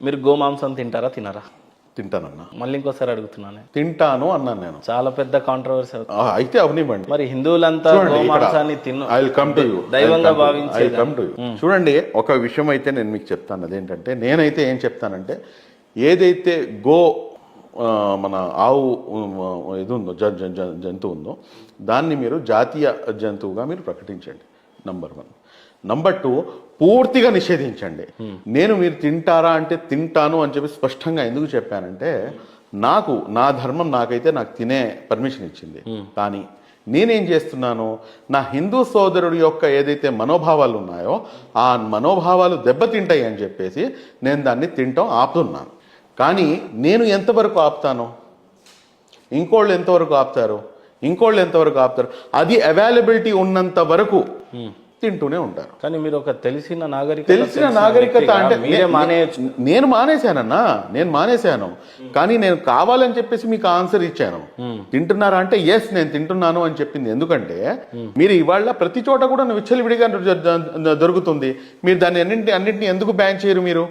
మీరు గోమాంసం తింటారా తినరా? తింటానన్నా. మళ్ళీ ఇంకోసారి అడుగుతున్నాను. తింటాను అన్నాను నేను. చాలా పెద్ద కాంట్రవర్సీ అవుతుంది. అయితే అవనివ్వండి. మరి హిందువులంతా గోమాంసాన్ని దైవంగా భావించేది. చూడండి, ఒక విషయం అయితే నేను మీకు చెప్తాను. అదేంటంటే, నేనైతే ఏం చెప్తానంటే, ఏదైతే మన ఆవు ఇది ఉందో జంతువు ఉందో దాన్ని మీరు జాతీయ జంతువుగా మీరు ప్రకటించండి. నంబర్ 1. నంబర్ 2, పూర్తిగా నిషేధించండి. నేను మీరు తింటారా అంటే తింటాను అని చెప్పి స్పష్టంగా ఎందుకు చెప్పానంటే, నా ధర్మం నాకు తినే పర్మిషన్ ఇచ్చింది. కానీ నేనేం చేస్తున్నాను, నా హిందూ సోదరుడి యొక్క ఏదైతే మనోభావాలు ఉన్నాయో ఆ మనోభావాలు దెబ్బతింటాయి అని చెప్పేసి నేను దాన్ని తింటాం ఆపుతున్నాను. కానీ నేను ఎంతవరకు ఆపుతాను, ఇంకోళ్ళు ఎంతవరకు ఆపుతారు, ఆపుతారు. అది అవైలబిలిటీ ఉన్నంత వరకు తింటూనే ఉంటారు. కానీ మీరు ఒక తెలిసిన నాగరికత అంటే నేను మానేశాను. కానీ నేను కావాలని చెప్పేసి మీకు ఆన్సర్ ఇచ్చాను. తింటున్నారా అంటే ఎస్ నేను తింటున్నాను అని చెప్పింది. ఎందుకంటే మీరు ఇవాళ ప్రతి చోట కూడా విచ్చలవిడిగా దొరుకుతుంది. మీరు దాన్ని అన్నింటినీ ఎందుకు బ్యాన్ చేయరు? మీరు